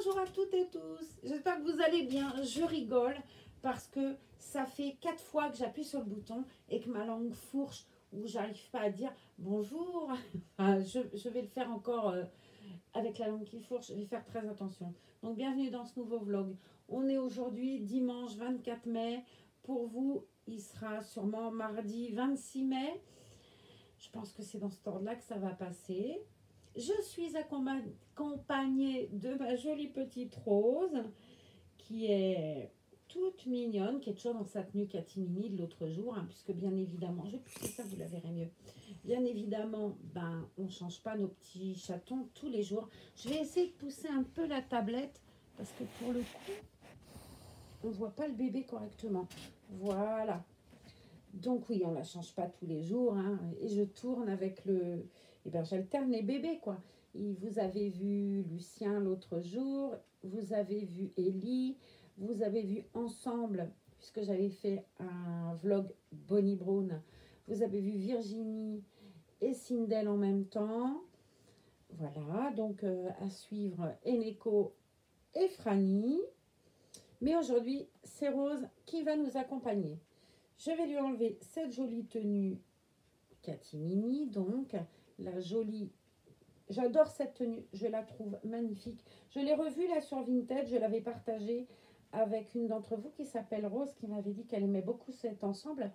Bonjour à toutes et tous, j'espère que vous allez bien. Je rigole parce que ça fait 4 fois que j'appuie sur le bouton et que ma langue fourche ou j'arrive pas à dire bonjour. Enfin, je vais le faire encore avec la langue qui fourche, je vais faire très attention. Donc bienvenue dans ce nouveau vlog. On est aujourd'hui dimanche 24 mai. Pour vous, il sera sûrement mardi 26 mai. Je pense que c'est dans cet ordre-là que ça va passer. Je suis accompagnée de ma jolie petite Rose, qui est toute mignonne, qui est toujours dans sa tenue catimini de l'autre jour, hein, puisque bien évidemment, je vais pousser ça, vous la verrez mieux. Bien évidemment, on ne change pas nos petits chatons tous les jours. Je vais essayer de pousser un peu la tablette, parce que pour le coup, on ne voit pas le bébé correctement. Voilà. Donc oui, on ne la change pas tous les jours, hein, et je tourne avec le... Eh bien, j'alterne les bébés, quoi. Et vous avez vu Lucien l'autre jour, vous avez vu Ellie, vous avez vu ensemble, puisque j'avais fait un vlog Bonnie Brown, vous avez vu Virginie et Sindel en même temps. Voilà, donc à suivre Eneko et Franny. Mais aujourd'hui, c'est Rose qui va nous accompagner. Je vais lui enlever cette jolie tenue catimini, donc la jolie... J'adore cette tenue, je la trouve magnifique. Je l'ai revue là sur Vinted, je l'avais partagée avec une d'entre vous qui s'appelle Rose, qui m'avait dit qu'elle aimait beaucoup cet ensemble.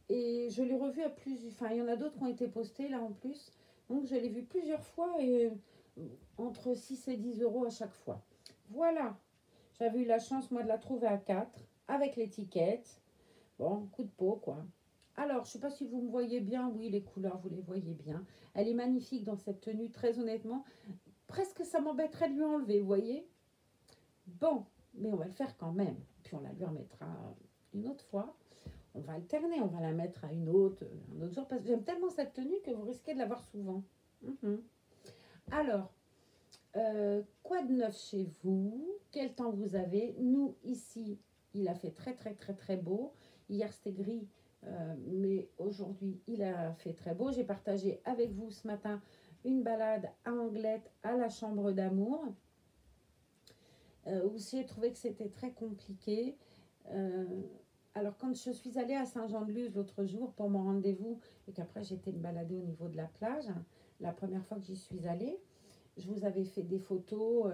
Et je l'ai revue à plusieurs... Enfin, il y en a d'autres qui ont été postées là en plus. Donc je l'ai vue plusieurs fois et entre 6 et 10 euros à chaque fois. Voilà, j'avais eu la chance moi de la trouver à 4 avec l'étiquette. Bon, coup de peau, quoi. Alors, je ne sais pas si vous me voyez bien. Oui, les couleurs, vous les voyez bien. Elle est magnifique dans cette tenue, très honnêtement. Presque, ça m'embêterait de lui enlever, vous voyez. Bon, mais on va le faire quand même. Puis, on la lui remettra une autre fois. On va alterner, on va la mettre à un autre jour. Parce que j'aime tellement cette tenue que vous risquez de l'avoir souvent. Alors, quoi de neuf chez vous? Quel temps vous avez? Nous, ici, il a fait très beau. Hier, c'était gris, mais aujourd'hui, il a fait très beau. J'ai partagé avec vous ce matin une balade à Anglette à la chambre d'amour, où j'ai trouvé que c'était très compliqué. Alors, quand je suis allée à Saint-Jean-de-Luz l'autre jour pour mon rendez-vous, et qu'après j'étais me balader au niveau de la plage, la première fois que j'y suis allée, je vous avais fait des photos,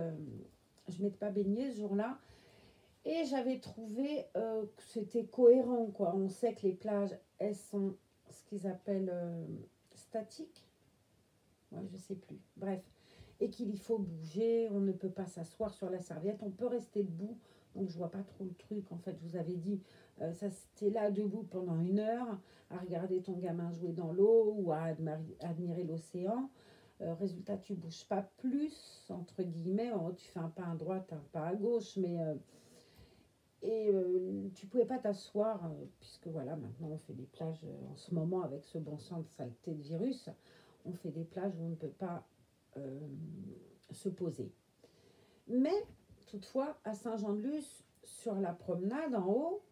je ne m'étais pas baignée ce jour-là, et j'avais trouvé que c'était cohérent, quoi. On sait que les plages, elles sont ce qu'ils appellent statiques, ouais, je ne sais plus, bref, et qu'il y faut bouger, on ne peut pas s'asseoir sur la serviette, on peut rester debout, donc je vois pas trop le truc, en fait, je vous avais dit, ça c'était là debout pendant 1 heure, à regarder ton gamin jouer dans l'eau, ou à admirer l'océan. Résultat, tu bouges pas plus, entre guillemets. Oh, tu fais un pas à droite, un pas à gauche, mais tu pouvais pas t'asseoir, puisque voilà, maintenant on fait des plages, en ce moment avec ce bon sang de saleté de virus, on fait des plages où on ne peut pas se poser. Mais toutefois, à Saint-Jean-de-Luz, sur la promenade en haut,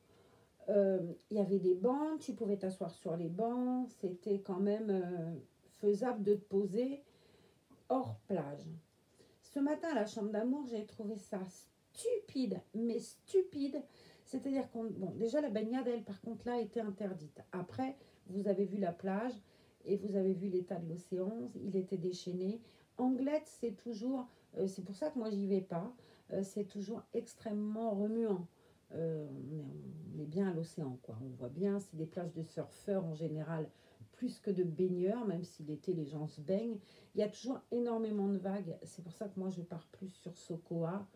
il y avait des bancs, tu pouvais t'asseoir sur les bancs, c'était quand même faisable de te poser hors plage. Ce matin, à la chambre d'amour, j'ai trouvé ça stupide, mais stupide. C'est-à-dire qu'on... Bon, déjà, la baignade, elle, par contre, là, était interdite. Après, vous avez vu la plage et vous avez vu l'état de l'océan. Il était déchaîné. Anglette, c'est toujours... c'est pour ça que moi, j'y vais pas. C'est toujours extrêmement remuant. On est bien à l'océan, quoi. On voit bien, c'est des plages de surfeurs en général, plus que de baigneurs, même si l'été, les gens se baignent. Il y a toujours énormément de vagues. C'est pour ça que moi, je pars plus sur Sokoa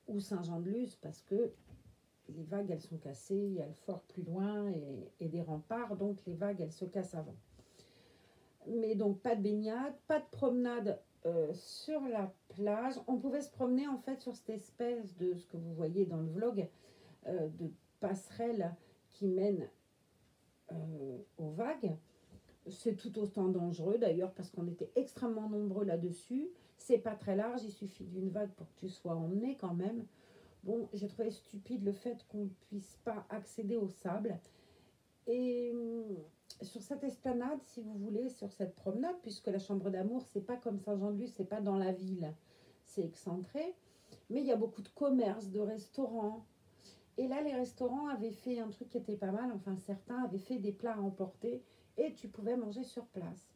ou Saint-Jean-de-Luz, parce que les vagues, elles sont cassées. Il y a le fort plus loin et des remparts, donc les vagues, elles se cassent avant. Mais donc, pas de baignade, pas de promenade sur la plage. On pouvait se promener, en fait, sur cette espèce de, ce que vous voyez dans le vlog, de passerelle qui mène aux vagues. C'est tout autant dangereux d'ailleurs parce qu'on était extrêmement nombreux là-dessus. C'est pas très large, il suffit d'une vague pour que tu sois emmené quand même. Bon, j'ai trouvé stupide le fait qu'on ne puisse pas accéder au sable. Et sur cette esplanade, si vous voulez, sur cette promenade, puisque la chambre d'amour, c'est pas comme Saint-Jean-de-Luz, c'est pas dans la ville, c'est excentré. Mais il y a beaucoup de commerces, de restaurants. Et là, les restaurants avaient fait un truc qui était pas mal. Enfin, certains avaient fait des plats à emporter et tu pouvais manger sur place.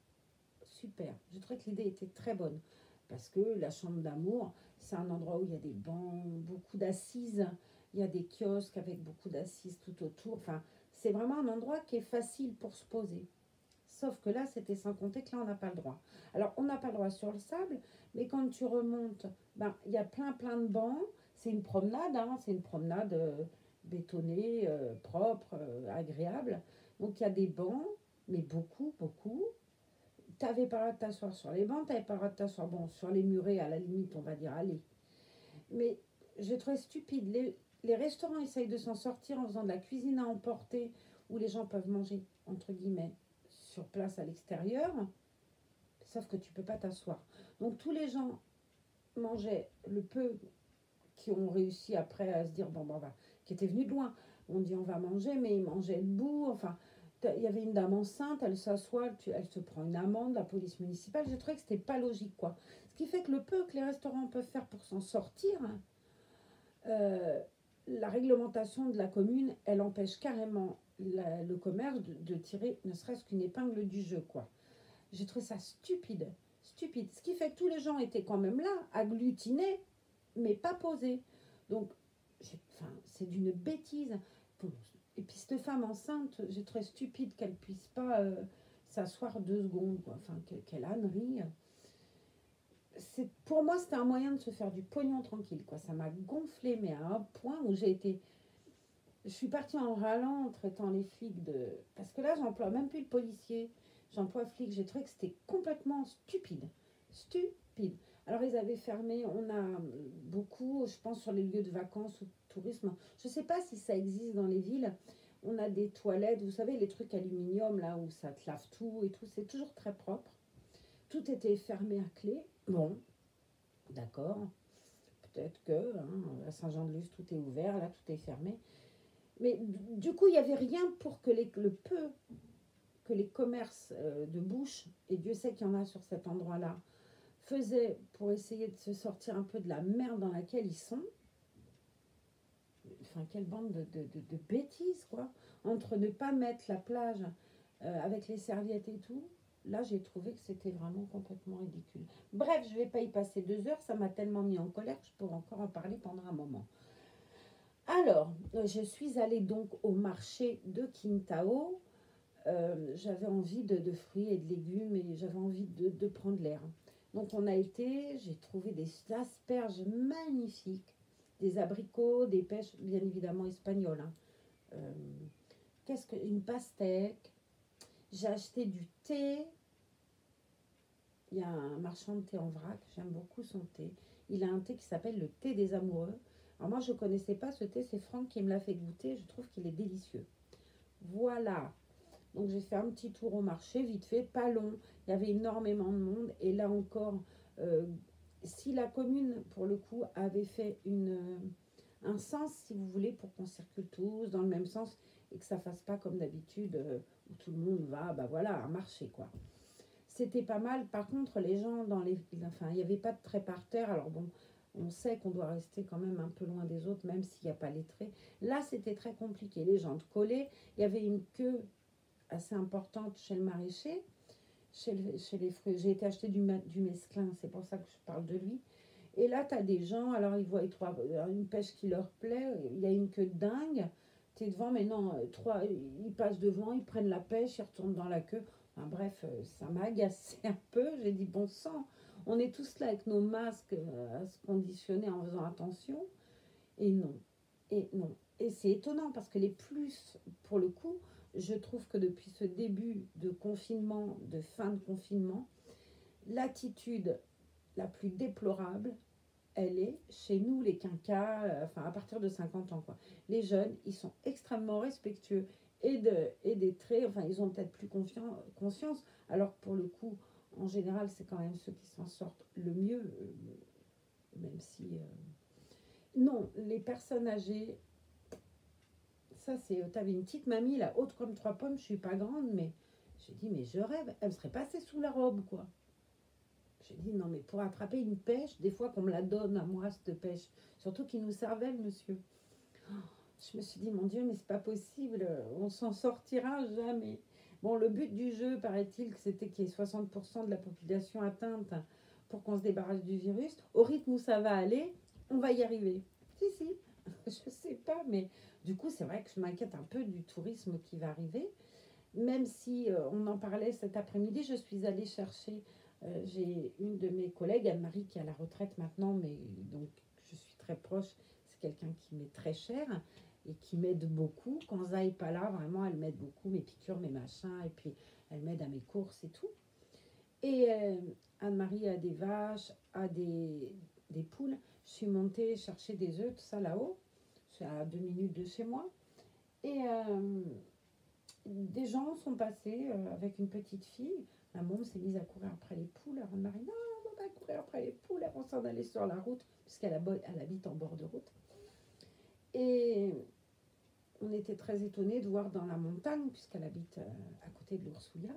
Super. Je trouvais que l'idée était très bonne. Parce que la chambre d'amour, c'est un endroit où il y a des bancs, beaucoup d'assises. Il y a des kiosques avec beaucoup d'assises tout autour. Enfin, c'est vraiment un endroit qui est facile pour se poser. Sauf que là, c'était sans compter que là, on n'a pas le droit. Alors, on n'a pas le droit sur le sable, mais quand tu remontes, ben, il y a plein de bancs. C'est une promenade, hein, c'est une promenade bétonnée, propre, agréable. Donc, il y a des bancs, mais beaucoup. Tu n'avais pas le droit de t'asseoir sur les bancs, tu n'avais pas le droit de t'asseoir bon, sur les murets, à la limite, on va dire, allez. Mais j'ai trouvé stupide. Les restaurants essayent de s'en sortir en faisant de la cuisine à emporter, où les gens peuvent manger, entre guillemets, sur place à l'extérieur, sauf que tu ne peux pas t'asseoir. Donc tous les gens mangeaient le peu qui ont réussi après à se dire, bon, qui étaient venus de loin. On dit on va manger, mais ils mangeaient debout, enfin. Il y avait une dame enceinte, elle s'assoit, elle se prend une amende, la police municipale. J'ai trouvé que c'était pas logique, quoi. Ce qui fait que le peu que les restaurants peuvent faire pour s'en sortir, euh, la réglementation de la commune, elle empêche carrément le commerce de tirer ne serait-ce qu'une épingle du jeu, quoi. J'ai trouvé ça stupide. Ce qui fait que tous les gens étaient quand même là, agglutinés, mais pas posés. Donc, c'est d'une bêtise. Et puis cette femme enceinte, j'ai trouvé stupide qu'elle puisse pas s'asseoir 2 secondes, quoi. Enfin, quelle ânerie. Pour moi, c'était un moyen de se faire du pognon tranquille, quoi. Ça m'a gonflé, mais à un point où j'ai été... Je suis partie en râlant en traitant les flics de... Parce que là, j'emploie même plus le policier. J'emploie flic. J'ai trouvé que c'était complètement stupide. Stupide. Alors, ils avaient fermé. On a beaucoup, je pense, sur les lieux de vacances ou de tourisme. Je ne sais pas si ça existe dans les villes. On a des toilettes, vous savez, les trucs aluminium, là, où ça te lave tout et tout. C'est toujours très propre. Tout était fermé à clé. Bon, d'accord. Peut-être que à Saint-Jean-de-Luz, tout est ouvert. Là, tout est fermé. Mais du coup, il n'y avait rien pour que le peu que les commerces de bouche, et Dieu sait qu'il y en a sur cet endroit-là, faisaient pour essayer de se sortir un peu de la merde dans laquelle ils sont. Enfin, quelle bande de bêtises, quoi. Entre ne pas mettre la plage avec les serviettes et tout, là, j'ai trouvé que c'était vraiment complètement ridicule. Bref, je ne vais pas y passer 2 heures, ça m'a tellement mis en colère que je pourrais encore en parler pendant un moment. Alors, je suis allée donc au marché de Qingdao. J'avais envie de fruits et de légumes et j'avais envie de prendre l'air. Donc on a été, j'ai trouvé des asperges magnifiques, des abricots, des pêches bien évidemment espagnoles. Hein. Euh, une pastèque. J'ai acheté du thé. Il y a un marchand de thé en vrac, j'aime beaucoup son thé. Il a un thé qui s'appelle le thé des amoureux. Alors moi je ne connaissais pas ce thé, c'est Franck qui me l'a fait goûter, je trouve qu'il est délicieux. Voilà. Donc j'ai fait un petit tour au marché, vite fait, pas long. Il y avait énormément de monde. Et là encore, si la commune, pour le coup, avait fait un sens, si vous voulez, pour qu'on circule tous dans le même sens et que ça fasse pas comme d'habitude où tout le monde va, bah voilà, un marché quoi. C'était pas mal. Par contre, les gens enfin, il n'y avait pas de trait par terre. Alors bon, on sait qu'on doit rester quand même un peu loin des autres, même s'il n'y a pas les traits. Là, c'était très compliqué. Les gens te collaient. Il y avait une queue assez importante chez le maraîcher, chez les fruits. J'ai été acheter du mesclin, c'est pour ça que je parle de lui. Et là, tu as des gens, alors ils voient une pêche qui leur plaît, il y a une queue dingue, tu es devant, mais non, ils passent devant, ils prennent la pêche, ils retournent dans la queue. Enfin, bref, ça m'a agacé un peu. J'ai dit, bon sang, on est tous là avec nos masques à se conditionner en faisant attention. Et non, et non. Et c'est étonnant parce que les plus, pour le coup, je trouve que depuis ce début de confinement, de fin de confinement, l'attitude la plus déplorable, elle est chez nous, les quinquas, enfin à partir de 50 ans. Quoi. Les jeunes, ils sont extrêmement respectueux et des traits, enfin ils ont peut-être plus conscience, alors que pour le coup, en général, c'est quand même ceux qui s'en sortent le mieux, même si... Non, les personnes âgées, ça c'est... T'avais une petite mamie, là, haute comme 3 pommes, je suis pas grande, mais j'ai dit, mais je rêve, elle me serait passée sous la robe, quoi. J'ai dit, non, mais pour attraper une pêche, des fois qu'on me la donne à moi, cette pêche, surtout qu'il nous servait, le monsieur. Oh, je me suis dit, mon Dieu, mais c'est pas possible, on s'en sortira jamais. Bon, le but du jeu, paraît-il, c'était qu'il y ait 60% de la population atteinte pour qu'on se débarrasse du virus. Au rythme où ça va aller, on va y arriver. Si, si, je sais pas, mais du coup, c'est vrai que je m'inquiète un peu du tourisme qui va arriver. Même si on en parlait cet après-midi, je suis allée chercher, j'ai une de mes collègues, Anne-Marie, qui est à la retraite maintenant, mais donc je suis très proche, c'est quelqu'un qui m'est très cher et qui m'aide beaucoup. Quand Zah n'est pas là, vraiment, elle m'aide beaucoup, mes piqûres, mes machins, et puis elle m'aide à mes courses et tout. Et Anne-Marie a des vaches, a des poules. Je suis montée chercher des œufs, tout ça là-haut. C'est à 2 minutes de chez moi. Et des gens sont passés avec une petite fille. La môme s'est mise à courir après les poules. Alors Anne-Marie, non, on va courir après les poules. Elles vont s'en aller sur la route, puisqu'elle habite en bord de route. Et on était très étonnés de voir dans la montagne, puisqu'elle habite à côté de l'Oursouya.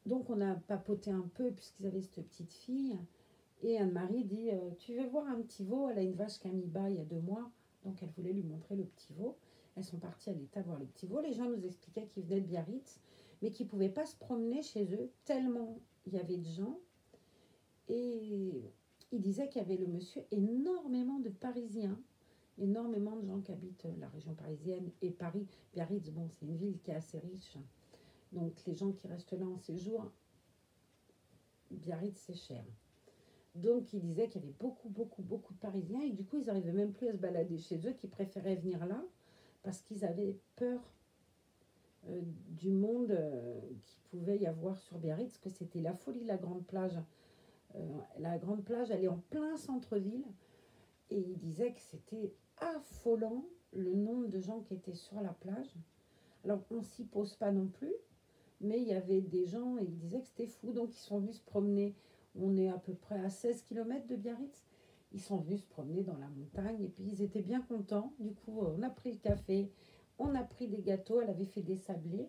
Donc on a papoté un peu, puisqu'ils avaient cette petite fille. Et Anne-Marie dit, tu veux voir un petit veau? Elle a une vache qui a mis bas il y a 2 mois. Donc elle voulait lui montrer le petit veau. Elles sont parties à l'état voir le petit veau. Les gens nous expliquaient qu'ils venaient de Biarritz, mais qu'ils ne pouvaient pas se promener chez eux, tellement il y avait de gens. Et ils disaient qu'il y avait le monsieur énormément de Parisiens, énormément de gens qui habitent la région parisienne et Paris. Biarritz, bon, c'est une ville qui est assez riche. Donc les gens qui restent là en séjour, Biarritz, c'est cher. Donc, ils disaient qu'il y avait beaucoup, beaucoup, beaucoup de Parisiens et du coup, ils n'arrivaient même plus à se balader chez eux, qu'ils préféraient venir là parce qu'ils avaient peur du monde qu'il pouvait y avoir sur Biarritz, que c'était la folie, la grande plage. La grande plage, elle est en plein centre-ville et ils disaient que c'était affolant le nombre de gens qui étaient sur la plage. Alors, on ne s'y pose pas non plus, mais il y avait des gens et ils disaient que c'était fou, donc ils sont venus se promener. On est à peu près à 16 km de Biarritz. Ils sont venus se promener dans la montagne et puis ils étaient bien contents. Du coup, on a pris le café, on a pris des gâteaux, elle avait fait des sablés.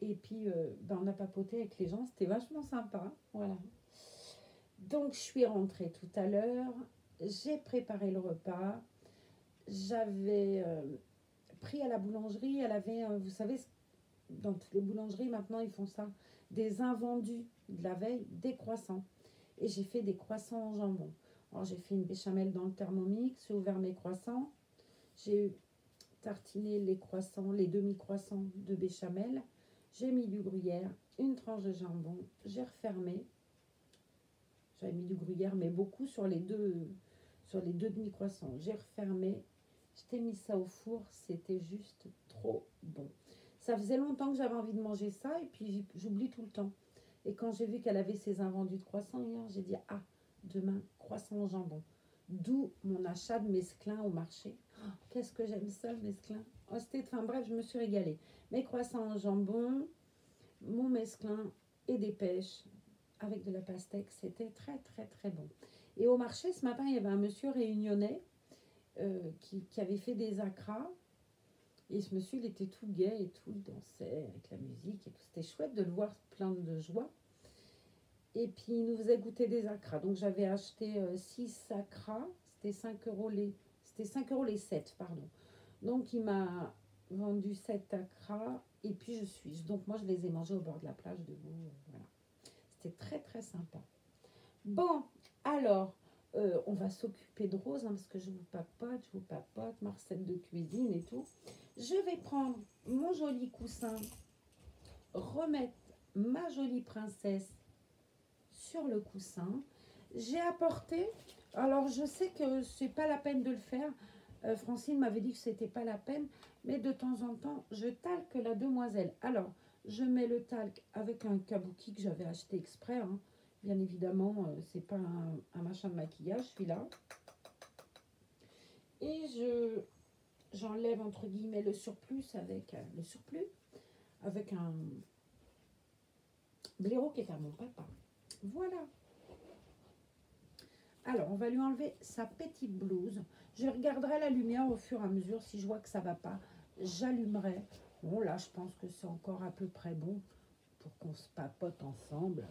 Et puis, on a papoté avec les gens, c'était vachement sympa. Voilà. Donc, je suis rentrée tout à l'heure, j'ai préparé le repas. J'avais pris à la boulangerie, elle avait, vous savez, dans toutes les boulangeries, maintenant, ils font ça, des invendus de la veille, des croissants. Et j'ai fait des croissants au jambon. Alors, j'ai fait une béchamel dans le Thermomix, j'ai ouvert mes croissants, j'ai tartiné les croissants, les demi-croissants de béchamel, j'ai mis du gruyère, une tranche de jambon, j'ai refermé. J'avais mis du gruyère, mais beaucoup sur les deux demi-croissants. J'ai refermé, je t'ai mis ça au four, c'était juste trop bon. Ça faisait longtemps que j'avais envie de manger ça et puis j'oublie tout le temps. Et quand j'ai vu qu'elle avait ses invendus de croissants hier, j'ai dit, ah, demain, croissant au jambon. D'où mon achat de mesclun au marché. Oh, qu'est-ce que j'aime ça, le mesclun. Oh, enfin bref, je me suis régalée. Mes croissants au jambon, mon mesclun et des pêches avec de la pastèque, c'était très très très bon. Et au marché, ce matin, il y avait un monsieur réunionnais qui avait fait des acras. Et ce monsieur, il était tout gai et tout, il dansait avec la musique et tout. C'était chouette de le voir plein de joie. Et puis, il nous faisait goûter des acras. Donc, j'avais acheté 6 acras. C'était 5 euros c'était 5 euros les 7, pardon. Donc, il m'a vendu 7 acras. Et puis, donc, moi, je les ai mangés au bord de la plage debout. Voilà. C'était très, très sympa. Bon, alors, on va s'occuper de Rose, hein, parce que je vous papote, ma recette de cuisine et tout. Je vais prendre mon joli coussin, remettre ma jolie princesse sur le coussin. J'ai apporté, alors je sais que c'est pas la peine de le faire, Francine m'avait dit que c'était pas la peine, mais de temps en temps, je talque la demoiselle. Alors, je mets le talc avec un kabuki que j'avais acheté exprès, hein. Bien évidemment, c'est pas un machin de maquillage, celui-là. Et j'enlève entre guillemets le surplus avec un blaireau qui est à mon papa. Voilà. Alors, on va lui enlever sa petite blouse. Je regarderai la lumière au fur et à mesure. Si je vois que ça ne va pas, j'allumerai. Bon, là, je pense que c'est encore à peu près bon pour qu'on se papote ensemble.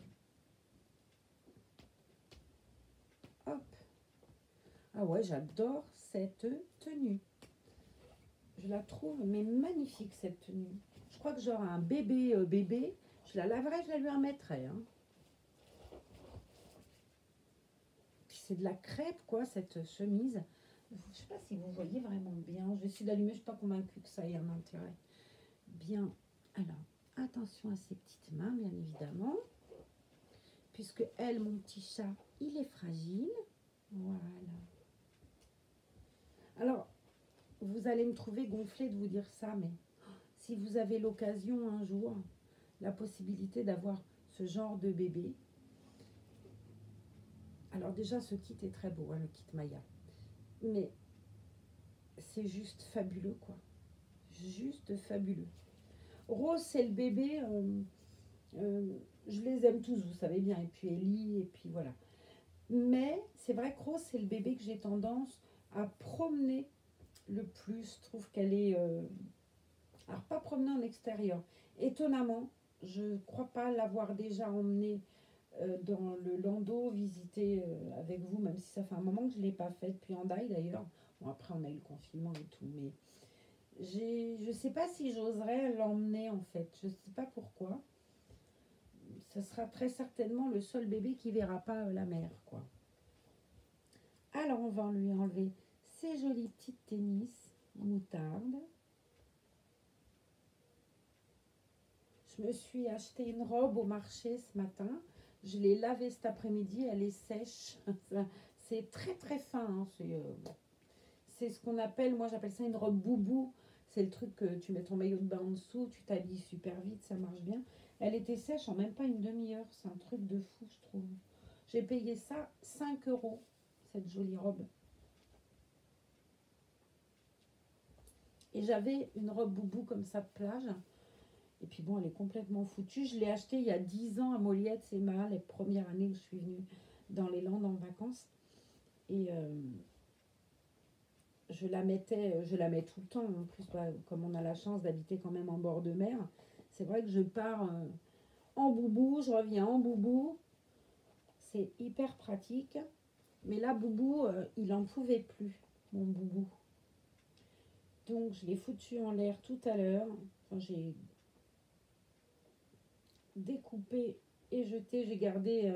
Hop. Ah ouais, j'adore cette tenue. Je la trouve mais magnifique cette tenue. Je crois que j'aurai un bébé bébé. Je la laverai, je la lui remettrai. Hein. C'est de la crêpe quoi cette chemise. Je ne sais pas si vous voyez vraiment bien. Je vais essayer d'allumer, je ne suis pas convaincue que ça ait un intérêt. Bien. Alors, attention à ses petites mains, bien évidemment. Puisque elle, mon petit chat, il est fragile. Voilà. Alors, vous allez me trouver gonflée de vous dire ça, mais si vous avez l'occasion un jour, la possibilité d'avoir ce genre de bébé. Alors déjà, ce kit est très beau, hein, le kit Maya. Mais c'est juste fabuleux, quoi. Juste fabuleux. Rose, c'est le bébé. Je les aime tous, vous savez bien. Et puis Ellie, et puis voilà. Mais c'est vrai que Rose, c'est le bébé que j'ai tendance à promener le plus. Je trouve qu'elle est... alors, pas promener en extérieur. Étonnamment, je ne crois pas l'avoir déjà emmenée dans le landau visiter avec vous, même si ça fait un moment que je ne l'ai pas fait, depuis Hendaye d'ailleurs. Bon, après, on a eu le confinement et tout, mais je ne sais pas si j'oserais l'emmener en fait. Je ne sais pas pourquoi. Ce sera très certainement le seul bébé qui ne verra pas la mer, quoi. Alors, on va lui enlever ces jolies petites tennis moutarde. Je me suis acheté une robe au marché ce matin. Je l'ai lavée cet après-midi. Elle est sèche. C'est très très fin. Hein. C'est ce qu'on appelle, moi j'appelle ça une robe boubou. C'est le truc que tu mets ton maillot de bain en dessous. Tu t'habilles super vite. Ça marche bien. Elle était sèche en même pas une demi-heure. C'est un truc de fou, je trouve. J'ai payé ça 5 €, cette jolie robe. Et j'avais une robe boubou comme ça de plage. Et puis bon, elle est complètement foutue. Je l'ai achetée il y a 10 ans à Moliette, c'est ma les premières années où je suis venue dans les Landes en vacances. Et je la mets tout le temps. En plus, bah, comme on a la chance d'habiter quand même en bord de mer, c'est vrai que je pars en boubou, je reviens en boubou. C'est hyper pratique. Mais là, boubou, il n'en pouvait plus, mon boubou. Donc, je l'ai foutu en l'air tout à l'heure. Enfin, j'ai découpé et jeté. J'ai gardé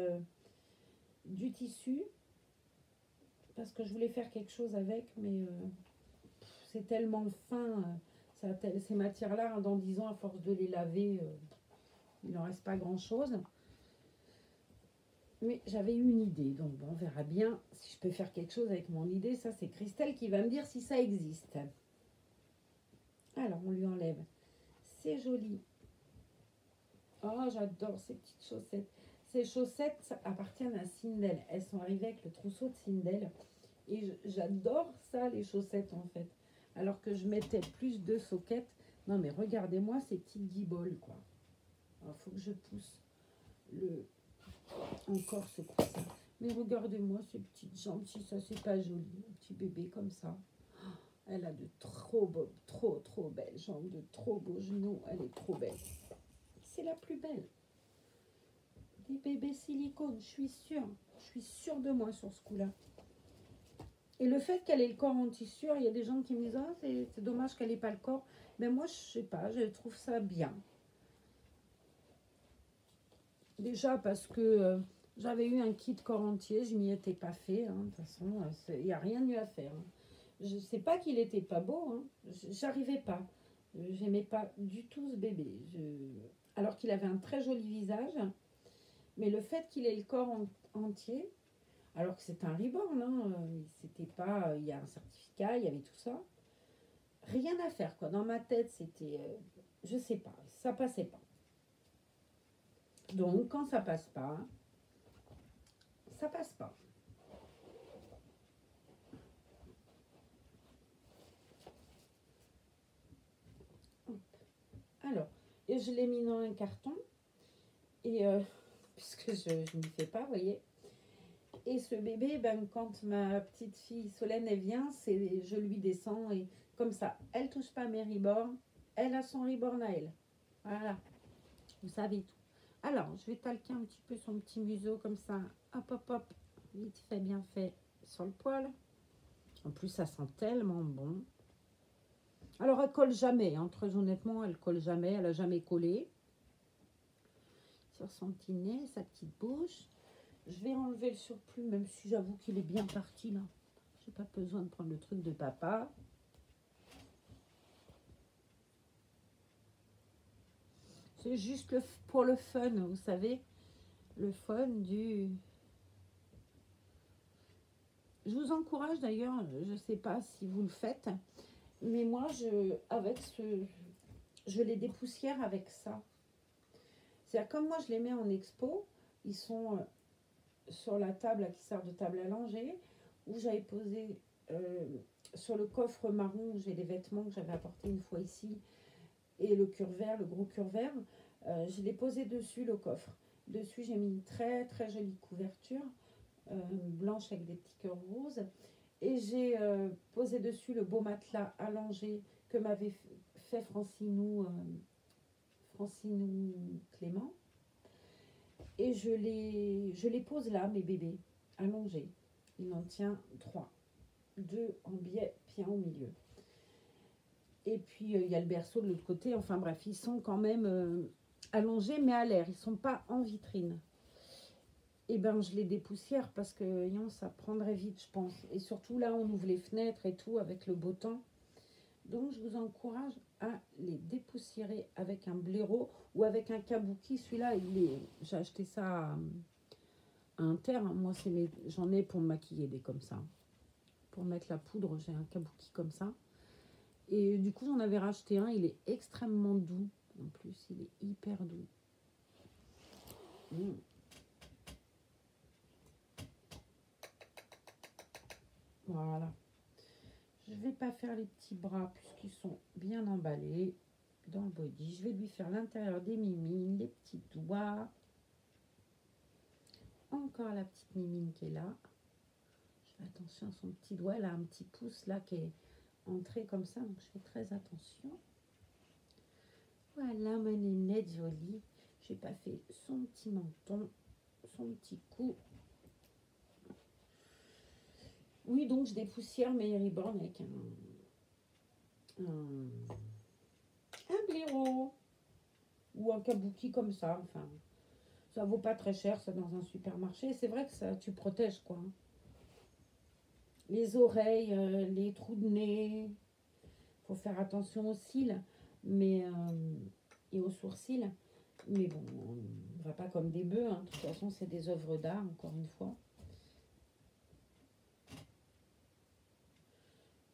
du tissu parce que je voulais faire quelque chose avec, mais c'est tellement fin. Ces matières-là, dans 10 ans, à force de les laver, il n'en reste pas grand-chose. Mais j'avais eu une idée, donc bon, on verra bien si je peux faire quelque chose avec mon idée. Ça, c'est Christelle qui va me dire si ça existe. Alors, on lui enlève. C'est joli. Oh, j'adore ces petites chaussettes. Ces chaussettes appartiennent à Sindel. Elles sont arrivées avec le trousseau de Sindel. Et j'adore ça, les chaussettes, en fait. Alors que je mettais plus de soquettes. Non, mais regardez-moi ces petites guiboles, quoi. Il faut que je pousse encore ce coussin. Mais regardez-moi ces petites jambes. Si ça, c'est pas joli. Un petit bébé comme ça. Elle a de trop belles jambes, de trop beaux genoux. Elle est trop belle. C'est la plus belle. Des bébés silicone, je suis sûre de moi sur ce coup-là. Et le fait qu'elle ait le corps en tissu, il y a des gens qui me disent ah, c'est dommage qu'elle n'ait pas le corps. Mais moi, je sais pas, je trouve ça bien. Déjà parce que j'avais eu un kit corps entier, je m'y étais pas fait. Hein, de toute façon, il n'y a rien eu à faire. Hein. Je sais pas qu'il était pas beau, hein. J'arrivais pas. J'aimais pas du tout ce bébé. Alors qu'il avait un très joli visage. Mais le fait qu'il ait le corps entier, alors que c'est un reborn, hein, c'était pas, il y a un certificat, il y avait tout ça. Rien à faire, quoi. Dans ma tête, c'était, je sais pas, ça passait pas. Donc, quand ça passe pas, ça passe pas. Hop. Alors, et je l'ai mis dans un carton, et puisque je n'y fais pas, vous voyez. Et ce bébé, ben, quand ma petite fille Solène, elle vient, je lui descends et comme ça, elle touche pas mes reborns, elle a son reborn à elle. Voilà, vous savez tout. Alors, je vais talquer un petit peu son petit museau comme ça. Hop, hop, hop. vite fait, bien fait sur le poil. En plus, ça sent tellement bon. Alors, elle colle jamais, hein, très honnêtement, elle colle jamais, elle a jamais collé. Sur son petit nez, sa petite bouche. Je vais enlever le surplus, même si j'avoue qu'il est bien parti là. J'ai pas besoin de prendre le truc de papa. C'est juste pour le fun, vous savez. Le fun du... Je vous encourage d'ailleurs, je ne sais pas si vous le faites, mais moi, je les dépoussière avec ça. C'est-à-dire, comme moi, je les mets en expo, ils sont sur la table là, qui sert de table à langer, où j'avais posé sur le coffre marron où j'ai les vêtements que j'avais apportés une fois ici, et le cure-vert, le gros cure-vert, je l'ai posé dessus le coffre. Dessus, j'ai mis une très très jolie couverture blanche avec des petits cœurs roses. Et j'ai posé dessus le beau matelas allongé que m'avait fait Francinou Clément. Et je les pose là, mes bébés, allongés. Il en tient 3. 2 en biais, puis un au milieu. Et puis, il y a le berceau de l'autre côté. Enfin bref, ils sont quand même allongés, mais à l'air. Ils ne sont pas en vitrine. Et ben, je les dépoussière parce que ça prendrait vite, je pense. Et surtout, là, on ouvre les fenêtres et tout avec le beau temps. Donc, je vous encourage à les dépoussiérer avec un blaireau ou avec un kabuki. Celui-là, j'ai acheté ça à Inter. Moi, j'en ai pour me maquiller des comme ça. Pour mettre la poudre, j'ai un kabuki comme ça. Et du coup, j'en avais racheté un. Il est extrêmement doux. En plus, il est hyper doux. Voilà. Je ne vais pas faire les petits bras puisqu'ils sont bien emballés dans le body. Je vais lui faire l'intérieur des mimines, les petits doigts. Encore la petite mimine qui est là. Je fais attention à son petit doigt. Elle a un petit pouce là qui est entré comme ça. Donc je fais très attention. Voilà ma nénette jolie. J'ai pas fait son petit menton, son petit cou. Oui, donc je dépoussière mes Reborn avec un blaireau ou un kabuki comme ça. Enfin, ça vaut pas très cher, ça, dans un supermarché. C'est vrai que ça, tu protèges, quoi. Les oreilles, les trous de nez. Faut faire attention aux cils et aux sourcils. Mais bon, on ne va pas comme des bœufs. Hein. De toute façon, c'est des œuvres d'art, encore une fois.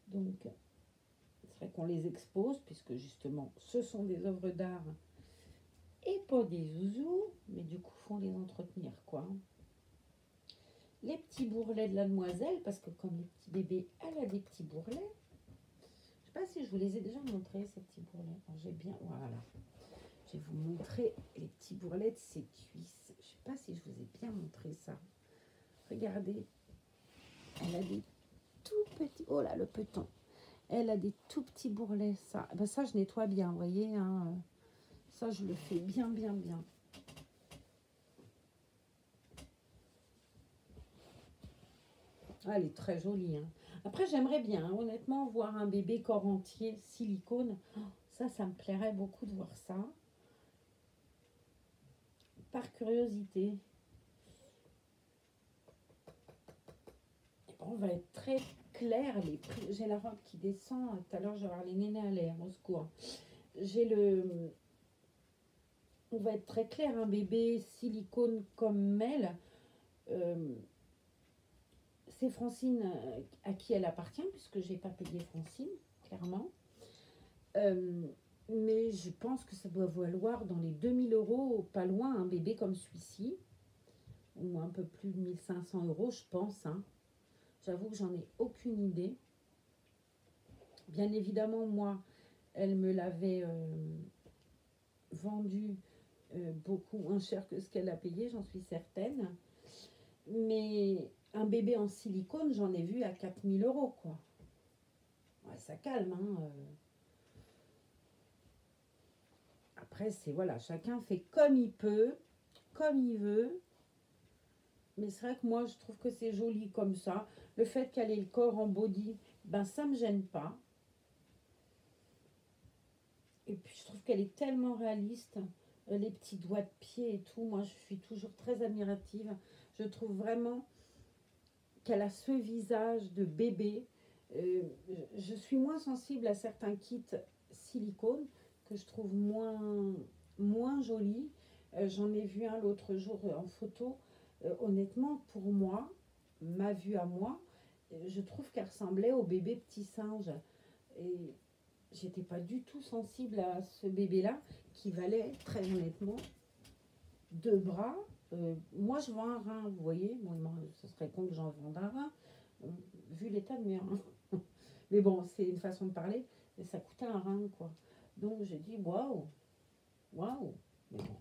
Donc, c'est vrai qu'on les expose, puisque justement, ce sont des œuvres d'art et pas des zouzous. Mais du coup, il faut les entretenir, quoi. Les petits bourrelets de la demoiselle, parce que comme les petits bébés, elle a des petits bourrelets. Je ne sais pas si je vous les ai déjà montrés, ces petits bourrelets. Alors, j'ai bien, voilà. Je vais vous montrer les petits bourrelets de ses cuisses. Je ne sais pas si je vous ai bien montré ça. Regardez, elle a des tout petits, oh là, le peton. Elle a des tout petits bourrelets, ça. Ben ça, je nettoie bien, vous voyez. Hein. Ça, je le fais bien, bien, bien. Ah, elle est très jolie. Hein. Après, j'aimerais bien, hein, honnêtement, voir un bébé corps entier silicone. Oh, ça me plairait beaucoup de voir ça. Par curiosité. Et bon, on va être très clair. J'ai la robe qui descend. Tout à l'heure, je vais avoir les nénés à l'air. Au secours. On va être très clair. Un bébé silicone comme elle. C'est Francine à qui elle appartient, puisque je n'ai pas payé Francine, clairement. Mais je pense que ça doit valoir dans les 2000 €, pas loin, un bébé comme celui-ci. Ou un peu plus de 1500 €, je pense. Hein. J'avoue que j'en ai aucune idée. Bien évidemment, moi, elle me l'avait vendu beaucoup moins cher que ce qu'elle a payé, j'en suis certaine. Mais un bébé en silicone, j'en ai vu à 4000 €, quoi. Ouais, ça calme, hein. Après, c'est voilà, chacun fait comme il peut, comme il veut. Mais c'est vrai que moi, je trouve que c'est joli comme ça. Le fait qu'elle ait le corps en body, ben ça me gêne pas. Et puis, je trouve qu'elle est tellement réaliste. Les petits doigts de pied et tout. Moi, je suis toujours très admirative. Je trouve vraiment qu'elle a ce visage de bébé. Euh, je suis moins sensible à certains kits silicone que je trouve moins jolis. J'en ai vu un l'autre jour en photo. Honnêtement, pour moi, ma vue à moi, je trouve qu'elle ressemblait au bébé petit singe. Et j'étais pas du tout sensible à ce bébé-là qui valait, très honnêtement, 2 bras. Moi, je vends un rein, vous voyez. Bon, ce serait con que j'en vende un rein, vu l'état de mes reins. Mais bon, c'est une façon de parler. Et ça coûtait un rein, quoi. Donc, j'ai dit, waouh, waouh. Mais bon.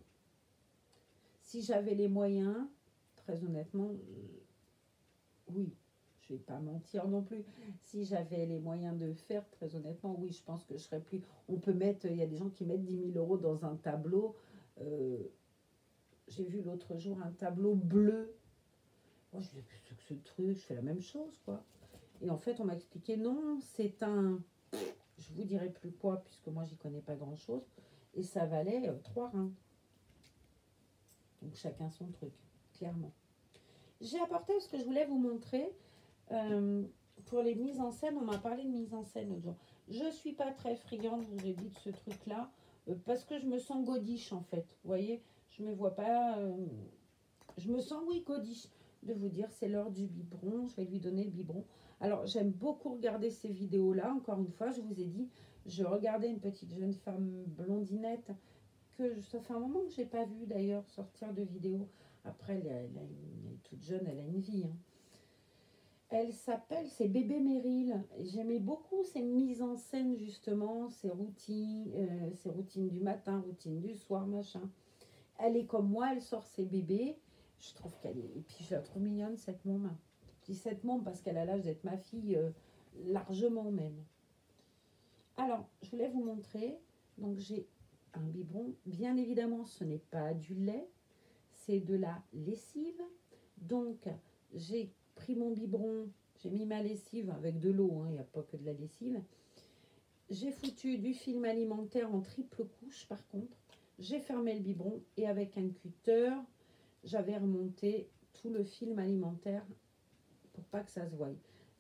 Si j'avais les moyens, très honnêtement, oui, je vais pas mentir non plus. Si j'avais les moyens de faire, très honnêtement, oui, je pense que je serais plus. On peut mettre, il y a des gens qui mettent 10 000 € dans un tableau. J'ai vu l'autre jour un tableau bleu. Moi, je dis, qu'est-ce que ce truc, je fais la même chose, quoi. Et en fait, on m'a expliqué, non, c'est un. Je vous dirai plus quoi, puisque moi, j'y connais pas grand-chose. Et ça valait 3 reins. Donc, chacun son truc, clairement. J'ai apporté ce que je voulais vous montrer. Pour les mises en scène, on m'a parlé de mise en scène l'autre jour. Je ne suis pas très friande, je vous ai dit, de ce truc-là, parce que je me sens godiche, en fait. Vous voyez, je me vois pas... je me sens, oui, godiche, de vous dire, c'est l'heure du biberon, je vais lui donner le biberon. Alors, j'aime beaucoup regarder ces vidéos-là. Encore une fois, je vous ai dit, je regardais une petite jeune femme blondinette, que ça fait un moment que je n'ai pas vu, d'ailleurs, sortir de vidéo. Après, elle est toute jeune, elle a une vie, hein. Elle s'appelle, c'est Bébé Meryl. J'aimais beaucoup ses mises en scène, justement, ses routines du matin, routines du soir, machin. Elle est comme moi, elle sort ses bébés. Je trouve qu'elle est. Et puis je la trouve mignonne, cette môme. Je dis cette môme parce qu'elle a l'âge d'être ma fille, largement même. Alors, je voulais vous montrer. Donc, j'ai un biberon. Bien évidemment, ce n'est pas du lait, c'est de la lessive. Donc, j'ai pris mon biberon, j'ai mis ma lessive avec de l'eau, il n'y a pas que de la lessive. J'ai foutu du film alimentaire en triple couche par contre. J'ai fermé le biberon et avec un cutter, j'avais remonté tout le film alimentaire pour pas que ça se voie.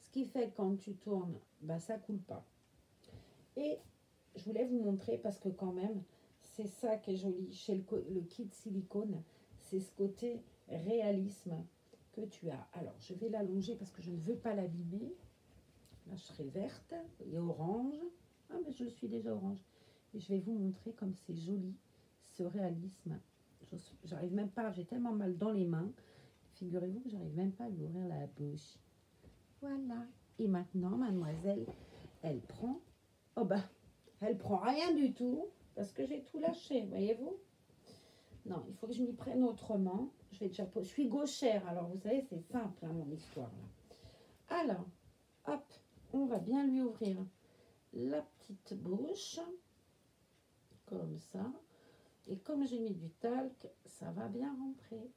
Ce qui fait que quand tu tournes, bah, ça coule pas. Et je voulais vous montrer parce que quand même, c'est ça qui est joli chez le kit silicone, c'est ce côté réalisme que tu as. Alors, je vais l'allonger parce que je ne veux pas l'abîmer. Là, je serai verte et orange. Ah, mais je suis déjà orange. Et je vais vous montrer comme c'est joli, ce réalisme. J'arrive même pas, j'ai tellement mal dans les mains. Figurez-vous que j'arrive même pas à lui ouvrir la bouche. Voilà. Et maintenant, mademoiselle, elle prend... Oh bah, elle prend rien du tout parce que j'ai tout lâché, voyez-vous. Non, il faut que je m'y prenne autrement. Je suis gauchère, alors vous savez, c'est simple, hein, mon histoire. Là. Alors, hop, on va bien lui ouvrir la petite bouche. Comme ça. Et comme j'ai mis du talc, ça va bien rentrer.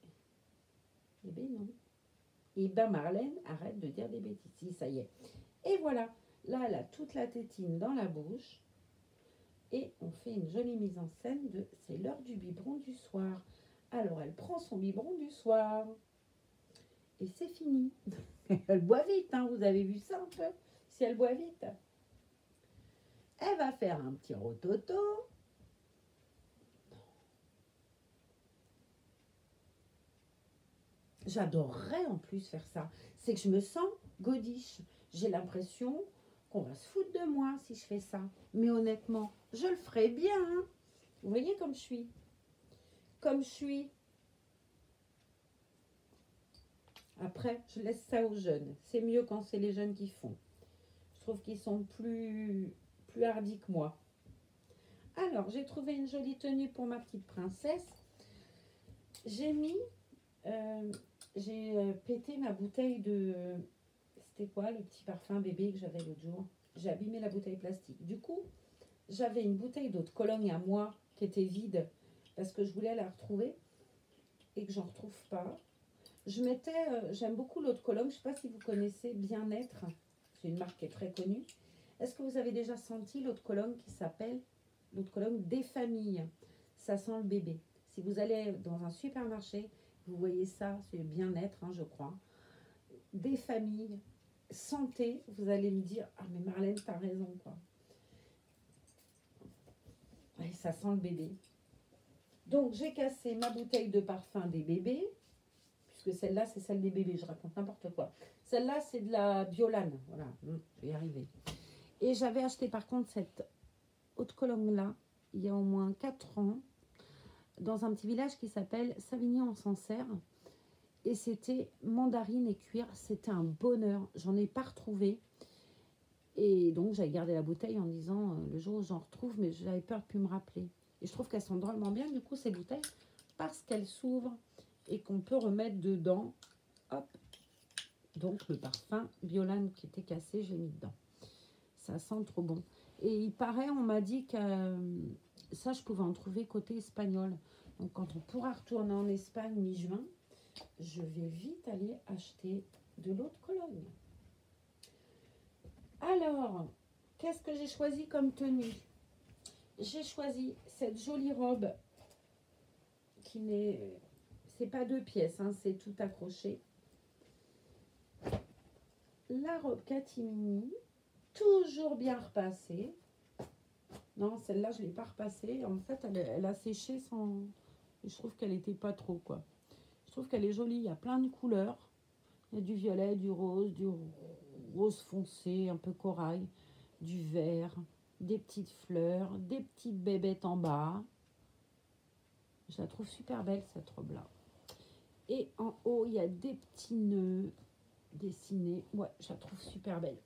Eh bien non. Et ben Marlène, arrête de dire des bêtises. Si, ça y est. Et voilà. Là, elle a toute la tétine dans la bouche. Et on fait une jolie mise en scène de c'est l'heure du biberon du soir. Alors, elle prend son biberon du soir. Et c'est fini. Elle boit vite, hein, vous avez vu ça un peu? Si elle boit vite. Elle va faire un petit rototo. J'adorerais en plus faire ça. C'est que je me sens godiche. J'ai l'impression qu'on va se foutre de moi si je fais ça. Mais honnêtement, je le ferai bien. Hein. Vous voyez comme je suis. Comme je suis. Après, je laisse ça aux jeunes. C'est mieux quand c'est les jeunes qui font. Je trouve qu'ils sont plus hardis que moi. Alors, j'ai trouvé une jolie tenue pour ma petite princesse. J'ai mis... j'ai pété ma bouteille de... C'était quoi le petit parfum bébé que j'avais l'autre jour? J'ai abîmé la bouteille plastique. Du coup, j'avais une bouteille d'eau de Cologne à moi qui était vide parce que je voulais la retrouver et que j'en retrouve pas. Je mettais, j'aime beaucoup l'eau de Cologne. Je ne sais pas si vous connaissez Bien-être. C'est une marque qui est très connue. Est-ce que vous avez déjà senti l'eau de Cologne qui s'appelle l'eau de Cologne des familles? Ça sent le bébé. Si vous allez dans un supermarché, vous voyez ça, c'est Bien-être, hein, je crois. Des familles, santé, vous allez me dire, ah mais Marlène, t'as raison, quoi. Ouais, ça sent le bébé. Donc, j'ai cassé ma bouteille de parfum des bébés, puisque celle-là, c'est celle des bébés, je raconte n'importe quoi. Celle-là, c'est de la Biolane, voilà, je vais y arriver. Et j'avais acheté par contre cette eau de Cologne-là, il y a au moins 4 ans, dans un petit village qui s'appelle Savigny-en-Sancerre. Et c'était mandarine et cuir, c'était un bonheur. J'en ai pas retrouvé. Et donc, j'avais gardé la bouteille en disant, le jour où j'en retrouve, mais j'avais peur de plus me rappeler. Et je trouve qu'elles sont drôlement bien, du coup, ces bouteilles, parce qu'elles s'ouvrent et qu'on peut remettre dedans. Hop. Donc, le parfum Biolane qui était cassé, j'ai mis dedans. Ça sent trop bon. Et il paraît, on m'a dit que ça, je pouvais en trouver côté espagnol. Donc, quand on pourra retourner en Espagne mi-juin, je vais vite aller acheter de l'eau de Cologne. Alors, qu'est-ce que j'ai choisi comme tenue? J'ai choisi cette jolie robe qui n'est... C'est pas 2 pièces, hein, c'est tout accroché. La robe catimini, toujours bien repassée. Non, celle-là, je ne l'ai pas repassée. En fait, elle a séché sans... Je trouve qu'elle n'était pas trop, quoi. Je trouve qu'elle est jolie. Il y a plein de couleurs. Il y a du violet, du rose foncé, un peu corail, du vert, des petites fleurs, des petites bébêtes en bas. Je la trouve super belle, cette robe-là. Et en haut, il y a des petits nœuds dessinés. Ouais, je la trouve super belle.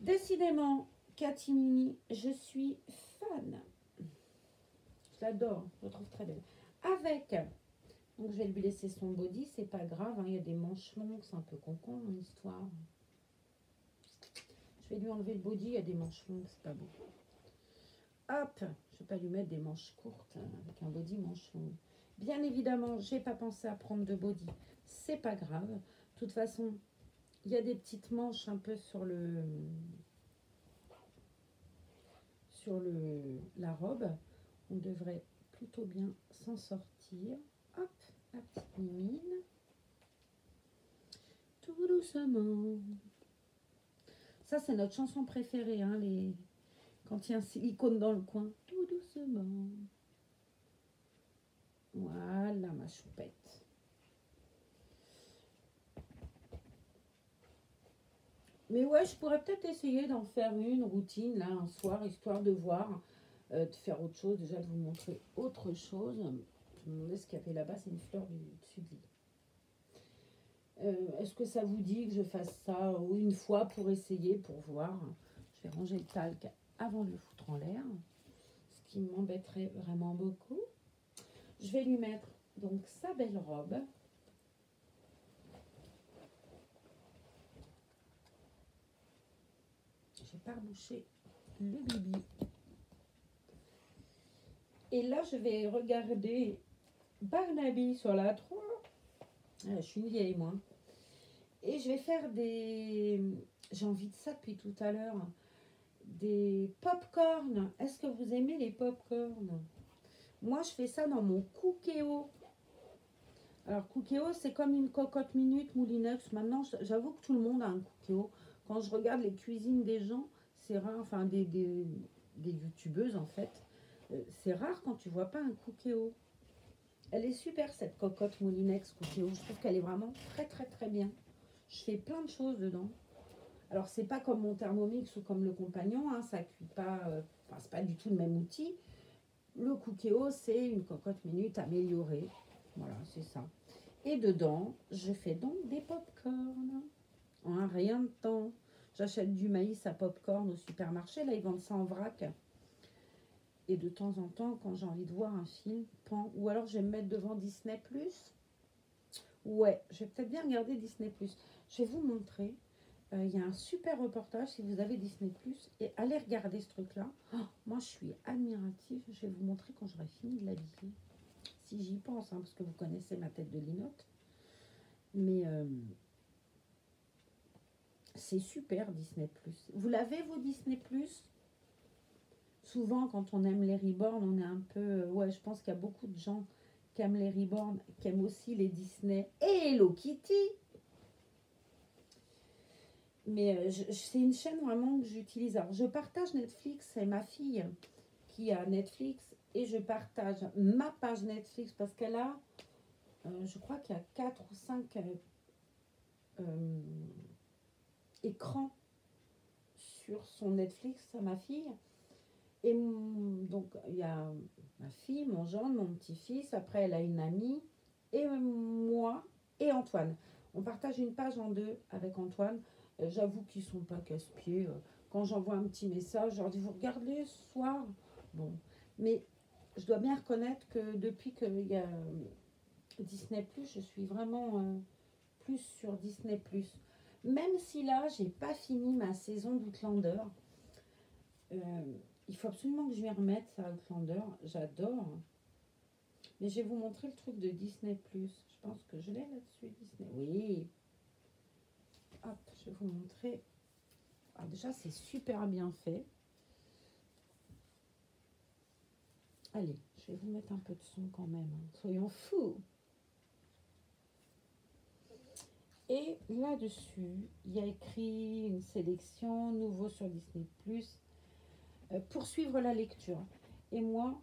Décidément, Catimini, je suis fan. Je l'adore, je la trouve très belle. Avec, donc je vais lui laisser son body, c'est pas grave, hein, il y a des manches longues, c'est un peu concon mon histoire. Je vais lui enlever le body, il y a des manches longues, c'est pas beau. Hop, je ne vais pas lui mettre des manches courtes avec un body manche longue. Bien évidemment, j'ai pas pensé à prendre de body, c'est pas grave. De toute façon, il y a des petites manches un peu sur la robe. On devrait plutôt bien s'en sortir. Hop, la petite mimine. Tout doucement. Ça, c'est notre chanson préférée, hein, quand il y a un silicone dans le coin. Tout doucement. Voilà, ma choupette. Mais ouais, je pourrais peut-être essayer d'en faire une routine, là, un soir, histoire de voir, de faire autre chose, déjà de vous montrer autre chose. Je me demandais ce qu'il y avait là-bas, c'est une fleur du dessus de lit. Est-ce que ça vous dit que je fasse ça une fois pour essayer, pour voir? Je vais ranger le talc avant de le foutre en l'air, ce qui m'embêterait vraiment beaucoup. Je vais lui mettre donc sa belle robe. J'ai pas rebouché le bibi. Et là, je vais regarder Barnaby sur la 3. Ah, je suis une vieille, moi. Et je vais faire des... J'ai envie de ça depuis tout à l'heure. Des pop-corn. Est-ce que vous aimez les pop-corn? Moi, je fais ça dans mon Cookéo. Alors, Cookéo, c'est comme une cocotte minute Moulinex. Maintenant, j'avoue que tout le monde a un Cookéo. Quand je regarde les cuisines des gens, c'est rare, enfin des youtubeuses en fait. C'est rare quand tu vois pas un Cookéo. Elle est super cette cocotte Moulinex Cookéo. Je trouve qu'elle est vraiment très très très bien. Je fais plein de choses dedans. Alors c'est pas comme mon Thermomix ou comme le Compagnon, hein, ça cuit pas, enfin c'est pas du tout le même outil. Le Cookéo c'est une cocotte minute améliorée. Voilà, c'est ça. Et dedans, je fais donc des pop-corn. En rien de temps. J'achète du maïs à pop-corn au supermarché. Là, ils vendent ça en vrac. Et de temps en temps, quand j'ai envie de voir un film, ou alors je vais me mettre devant Disney+. Ouais, je vais peut-être bien regarder Disney+. Je vais vous montrer. Il y a un super reportage si vous avez Disney+. Et allez regarder ce truc-là. Oh, moi, je suis admirative. Je vais vous montrer quand j'aurai fini de l'habiller. si j'y pense, hein, parce que vous connaissez ma tête de linotte. Mais c'est super Disney+. Vous l'avez, vous, Disney+? Souvent, quand on aime les Reborn, on est un peu... ouais, je pense qu'il y a beaucoup de gens qui aiment les Reborn, qui aiment aussi les Disney et Hello Kitty. Mais c'est une chaîne vraiment que j'utilise. Alors, je partage Netflix, et ma fille qui a Netflix, et je partage ma page Netflix parce qu'elle a, je crois qu'il y a 4 ou 5 écrans sur son Netflix à ma fille. Et donc, il y a ma fille, mon gendre, mon petit-fils. Après, elle a une amie, et moi, et Antoine. On partage une page en deux avec Antoine. J'avoue qu'ils ne sont pas casse-pieds. Quand j'envoie un petit message, je leur dis, vous regardez ce soir? Bon, mais je dois bien reconnaître que depuis qu'il y a Disney+, je suis vraiment plus sur Disney+. Même si là, j'ai pas fini ma saison d'Outlander. Il faut absolument que je m'y remette, ça, Outlander. J'adore. Mais je vais vous montrer le truc de Disney+. Je pense que je l'ai là-dessus, Disney. Oui. Hop, je vais vous montrer. Alors déjà, c'est super bien fait. Allez, je vais vous mettre un peu de son quand même. Hein. Soyons fous. Et là-dessus, il y a écrit une sélection, nouveau sur Disney+, poursuivre la lecture. Et moi,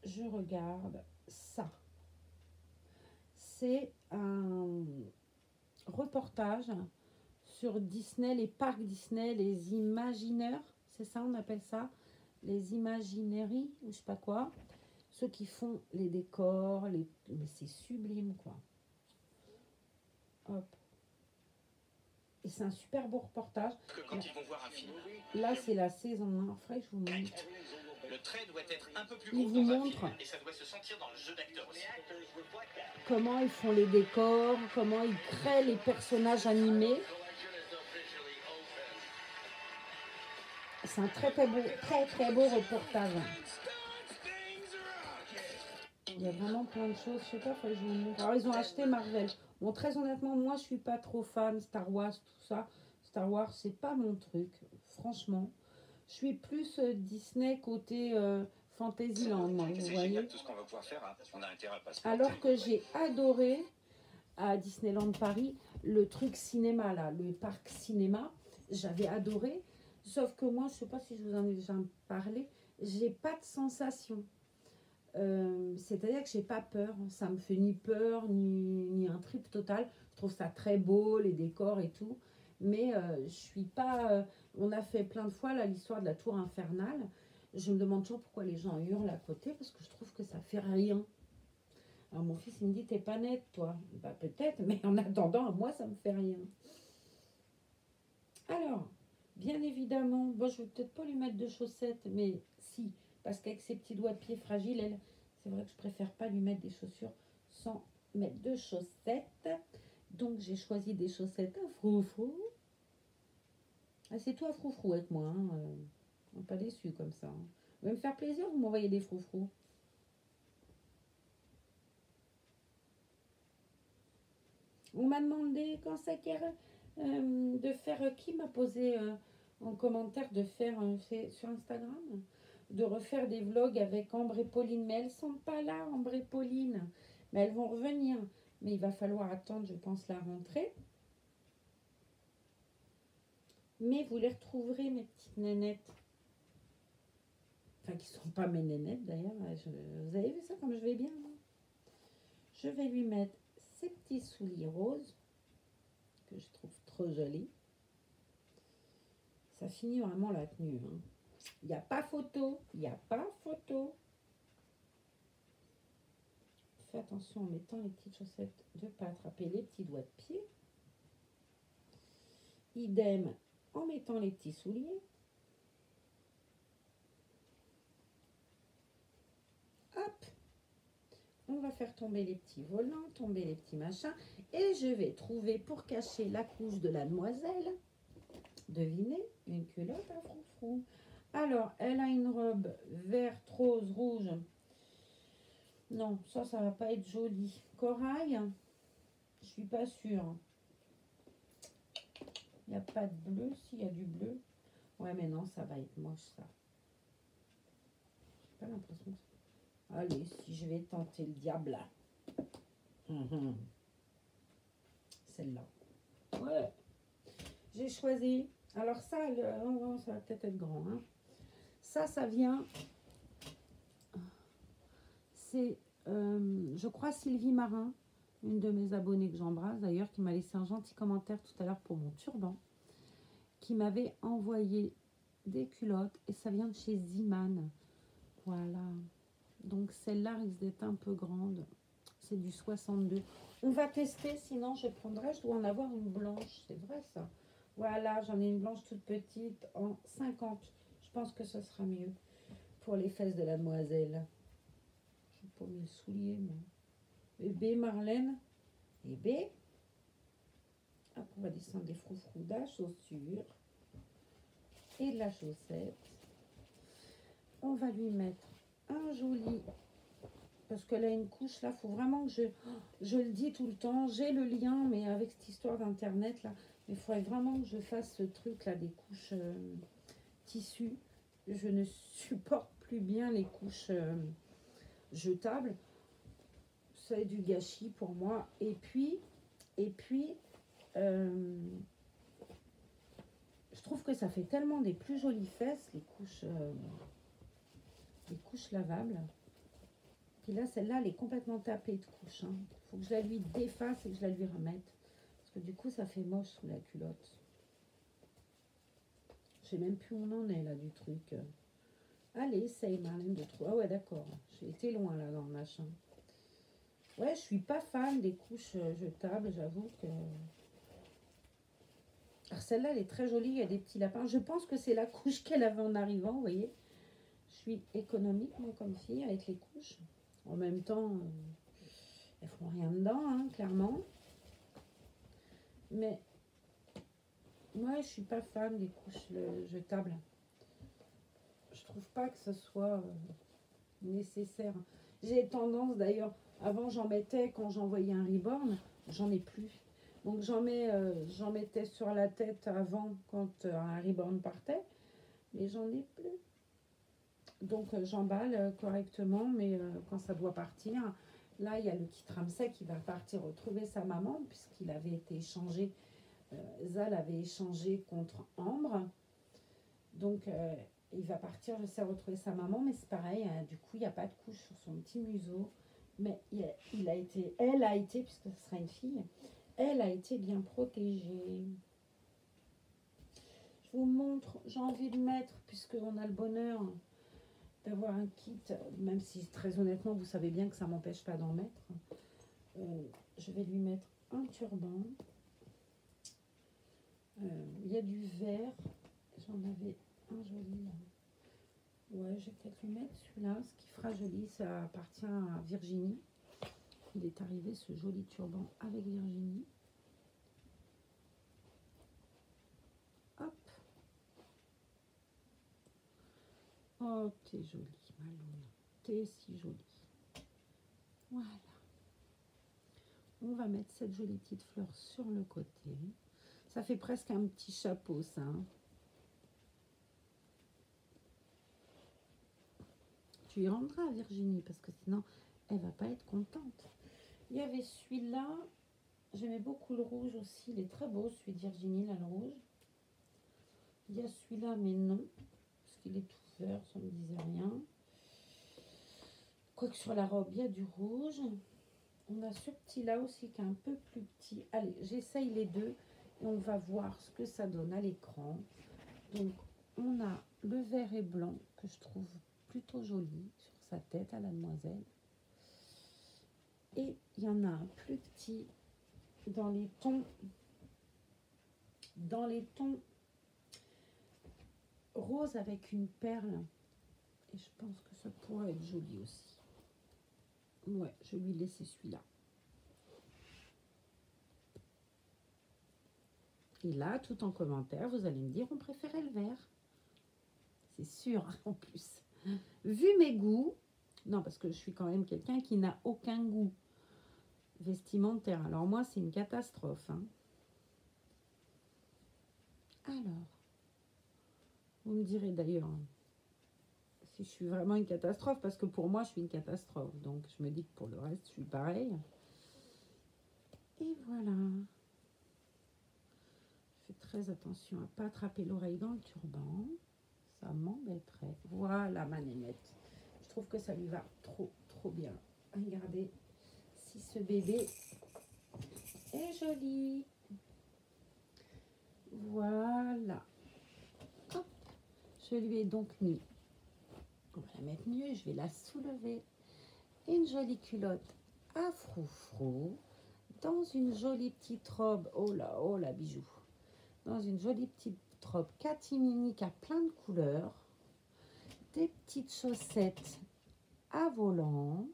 je regarde ça. C'est un reportage sur Disney, les parcs Disney, les Imagineurs, c'est ça, on appelle ça, les Imagineries, ou je sais pas quoi, ceux qui font les décors, mais c'est sublime, quoi. Hop. Et c'est un super beau reportage. Quand ils vont voir un film, là, c'est la saison 1. Après, je vous montre. Le trait doit être un peu plus Il gros vous dans un montre film et ça doit se sentir dans le jeu d'acteur aussi. comment ils font les décors, comment ils créent les personnages animés. C'est un très très beau reportage. Il y a vraiment plein de choses. Je sais pas, faut que je vous montre. Alors, ils ont acheté Marvel. Bon, très honnêtement, moi, je suis pas trop fan Star Wars, tout ça. Star Wars, c'est pas mon truc, franchement. Je suis plus Disney côté Fantasyland, moi, vous voyez. Tout ce qu'on va pouvoir faire, hein. On a intérêt à pas se Alors que j'ai adoré à Disneyland Paris le truc cinéma, là, le parc cinéma. J'avais adoré. Sauf que moi, je sais pas si je vous en ai déjà parlé, j'ai pas de sensation. C'est-à-dire que j'ai pas peur, ça me fait ni peur ni un trip total. Je trouve ça très beau, les décors et tout, mais je suis pas. On a fait plein de fois là l'histoire de la tour infernale. Je me demande toujours pourquoi les gens hurlent à côté parce que je trouve que ça fait rien. Alors mon fils il me dit t'es pas nette toi, bah peut-être, mais en attendant moi ça me fait rien. Alors bien évidemment, bon je vais peut-être pas lui mettre de chaussettes, mais si. Parce qu'avec ses petits doigts de pied fragiles, c'est vrai que je préfère pas lui mettre des chaussures sans mettre de chaussettes. Donc j'ai choisi des chaussettes à froufrou. Ah, c'est toi froufrou avec moi. Hein. On n'est pas déçu comme ça. Hein. Vous voulez me faire plaisir, vous m'envoyez des froufrous. On m'a demandé quand ça de faire. Qui m'a posé en commentaire de faire sur Instagram de refaire des vlogs avec Ambre et Pauline. Mais elles sont pas là, Ambre et Pauline. Mais elles vont revenir. Mais il va falloir attendre, je pense, la rentrée. Mais vous les retrouverez, mes petites nénettes. Enfin, qui ne sont pas mes nénettes, d'ailleurs. Vous avez vu ça, comme je vais bien, moi. Je vais lui mettre ces petits souliers roses, que je trouve trop jolis. Ça finit vraiment la tenue, hein. Il n'y a pas photo, il n'y a pas photo. Fais attention en mettant les petites chaussettes de ne pas attraper les petits doigts de pied. Idem en mettant les petits souliers. Hop. On va faire tomber les petits volants, tomber les petits machins. Et je vais trouver pour cacher la couche de la demoiselle. Devinez, une culotte à froufrou. Alors, elle a une robe verte, rose, rouge. Non, ça va pas être joli. Corail, je suis pas sûre. Il n'y a pas de bleu, s'il y a du bleu. Ouais, mais non, ça va être moche, ça. J'ai pas l'impression que... Allez, si je vais tenter le diable. Mhm. Celle-là. Ouais. J'ai choisi. Alors ça, oh, ça va peut-être être grand. Hein. Ça vient... C'est, je crois, Sylvie Marin, une de mes abonnées que j'embrasse d'ailleurs, qui m'a laissé un gentil commentaire tout à l'heure pour mon turban, qui m'avait envoyé des culottes et ça vient de chez Ziman. Voilà. Donc celle-là risque d'être un peu grande. C'est du 62. On va tester, sinon je prendrai, je dois en avoir une blanche, c'est vrai ça. Voilà, j'en ai une blanche toute petite en 50. Je pense que ce sera mieux pour les fesses de la demoiselle. Je vais pas mes souliers, moi. Bébé Marlène. Bébé. Hop, on va descendre des froufrous de la chaussure et de la chaussette. On va lui mettre un joli... Parce qu'elle a une couche là, il faut vraiment que je le dis tout le temps, j'ai le lien, mais avec cette histoire d'internet là, il faudrait vraiment que je fasse ce truc là, des couches tissu. Je ne supporte plus bien les couches jetables. C'est du gâchis pour moi. Et puis je trouve que ça fait tellement des plus jolies fesses, les couches lavables. Puis là, celle-là, elle est complètement tapée de couches. Il faut que je la lui défasse et que je la lui remette. Parce que du coup, ça fait moche sous la culotte. Je sais même plus où on en est, là, du truc. Allez, essaye, Marlène, de trouver. Ah ouais, d'accord. J'ai été loin, là, dans le machin. Ouais, je suis pas fan des couches jetables, j'avoue que... Alors, celle-là, elle est très jolie. Il y a des petits lapins. Je pense que c'est la couche qu'elle avait en arrivant, vous voyez. Je suis économique, moi, comme fille, avec les couches. En même temps, elles font rien dedans, hein, clairement. Mais moi, je suis pas fan des couches jetables. Je trouve pas que ce soit nécessaire. J'ai tendance d'ailleurs, avant j'en mettais quand j'envoyais un reborn, j'en ai plus. Donc j'en mettais sur la tête avant quand un reborn partait, mais j'en ai plus. Donc j'emballe correctement, mais quand ça doit partir, là il y a le petit Ramsay qui va partir retrouver sa maman, puisqu'il avait été échangé, Zal avait échangé contre Ambre. Donc il va partir, je sais, retrouver sa maman, mais c'est pareil, hein, du coup il n'y a pas de couche sur son petit museau. Mais elle a été, puisque ce sera une fille, elle a été bien protégée. Je vous montre, j'ai envie de mettre, puisqu'on a le bonheur d'avoir un kit, même si très honnêtement vous savez bien que ça m'empêche pas d'en mettre. Je vais lui mettre un turban. Il y a du vert, j'en avais un joli là. Ouais, je vais peut-être lui mettre celui-là, ce qui fera joli, ça appartient à Virginie. Il est arrivé ce joli turban avec Virginie. Hop. Oh, t'es jolie, Malone. T'es si jolie. Voilà. On va mettre cette jolie petite fleur sur le côté. Ça fait presque un petit chapeau, ça. Hein. Tu y rendras, Virginie, parce que sinon, elle va pas être contente. Il y avait celui-là. J'aimais beaucoup le rouge aussi. Il est très beau, celui de Virginie, là, le rouge. Il y a celui-là, mais non. Parce qu'il est tout vert, ça ne me disait rien. Quoique sur la robe, il y a du rouge. On a ce petit-là aussi qui est un peu plus petit. Allez, j'essaye les deux. Et on va voir ce que ça donne à l'écran. Donc, on a le vert et blanc que je trouve plutôt joli sur sa tête à la demoiselle. Et il y en a un plus petit dans les tons rose avec une perle. Et je pense que ça pourrait être joli aussi. Ouais, je vais lui laisser celui-là. Et là, tout en commentaire, vous allez me dire, on préférait le vert. C'est sûr, en plus. Vu mes goûts, Non, parce que je suis quand même quelqu'un qui n'a aucun goût vestimentaire. Alors moi, c'est une catastrophe. Hein. Alors, vous me direz d'ailleurs si je suis vraiment une catastrophe, parce que pour moi, je suis une catastrophe. Donc, je me dis que pour le reste, je suis pareil. Et voilà. Je fais très attention à ne pas attraper l'oreille dans le turban. Ça m'embêterait. Voilà ma nénette. Je trouve que ça lui va trop, trop bien. Regardez si ce bébé est joli. Voilà. Hop. Je lui ai donc mis. On va la mettre mieux. Je vais la soulever. Une jolie culotte à froufrou. Dans une jolie petite robe. Oh là, bijou. Dans une jolie petite robe catimini qui a plein de couleurs. Des petites chaussettes à volant.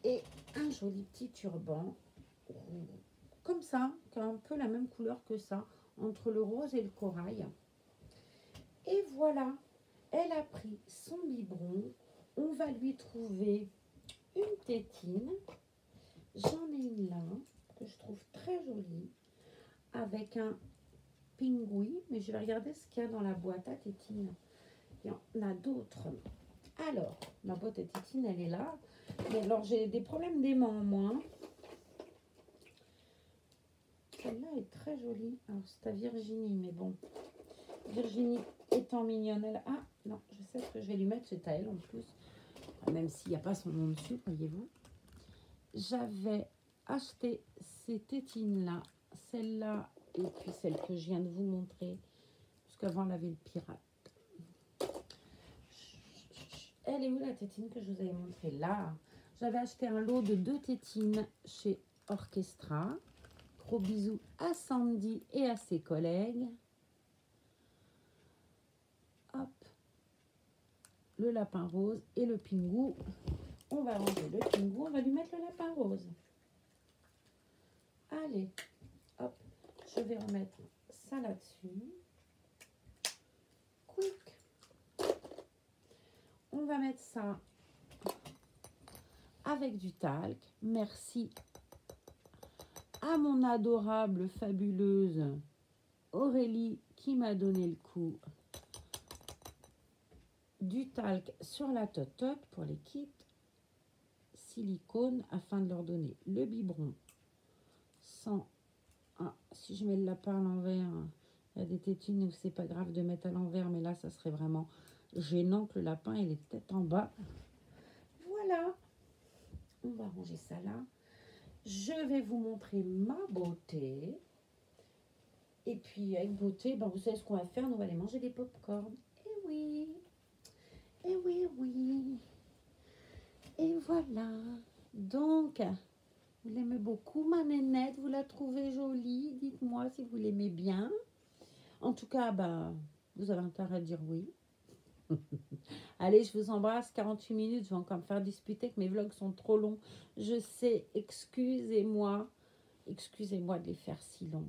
Et un joli petit turban. Comme ça, qui a un peu la même couleur que ça. Entre le rose et le corail. Et voilà. Elle a pris son biberon. On va lui trouver une tétine. J'en ai une là, que je trouve très jolie, avec un pingouin, mais je vais regarder ce qu'il y a dans la boîte à tétine. Il y en a d'autres. Alors, ma boîte à tétine, elle est là. Mais alors, j'ai des problèmes d'aimant, moi. Celle-là est très jolie. Alors, c'est à Virginie, mais bon. Virginie étant mignonne, elle... Ah, non, je sais ce que je vais lui mettre, c'est à elle en plus. Même s'il n'y a pas son nom dessus, voyez-vous. J'avais acheté ces tétines-là, celle-là et puis celle que je viens de vous montrer, parce qu'avant elle avait le pirate. Elle est où la tétine que je vous avais montrée? Là, j'avais acheté un lot de 2 tétines chez Orchestra. Gros bisous à Sandy et à ses collègues. Hop, le lapin rose et le pingou. On va ranger le pingou, on va lui mettre le lapin rose. Allez, hop, je vais remettre ça là-dessus. Quick. On va mettre ça avec du talc. Merci à mon adorable, fabuleuse Aurélie qui m'a donné le coup du talc sur la totote pour les kits silicone afin de leur donner le biberon sans... Ah, si je mets le lapin à l'envers, il y a des tétines où c'est pas grave de mettre à l'envers, mais là, ça serait vraiment gênant que le lapin ait les têtes en bas. Voilà. On va ranger ça là. Je vais vous montrer ma beauté. Et puis, avec beauté, ben, vous savez ce qu'on va faire. Nous, on va aller manger des pop-corn. Et oui. Et oui, oui. Et voilà. Donc, vous l'aimez beaucoup, ma nénette. Vous la trouvez jolie. Dites-moi si vous l'aimez bien. En tout cas, bah, vous avez intérêt à dire oui. Allez, je vous embrasse. 48 minutes, je vais encore me faire disputer que mes vlogs sont trop longs. Je sais, excusez-moi. Excusez-moi de les faire si longs.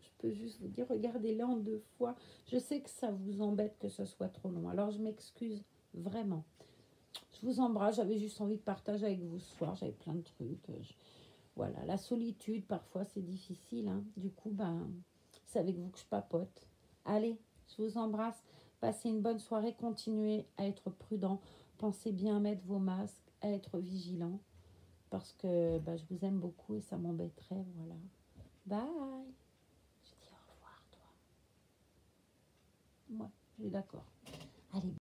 Je peux juste vous dire, regardez-les en 2 fois. Je sais que ça vous embête que ce soit trop long. Alors, je m'excuse vraiment. Je vous embrasse. J'avais juste envie de partager avec vous ce soir. J'avais plein de trucs. Voilà, la solitude, parfois, c'est difficile. Hein. Du coup, ben, c'est avec vous que je papote. Allez, je vous embrasse. Passez une bonne soirée. Continuez à être prudent. Pensez bien à mettre vos masques, à être vigilant. Parce que ben, je vous aime beaucoup et ça m'embêterait. Voilà. Bye. Je dis au revoir, toi. Moi, je suis d'accord. Allez.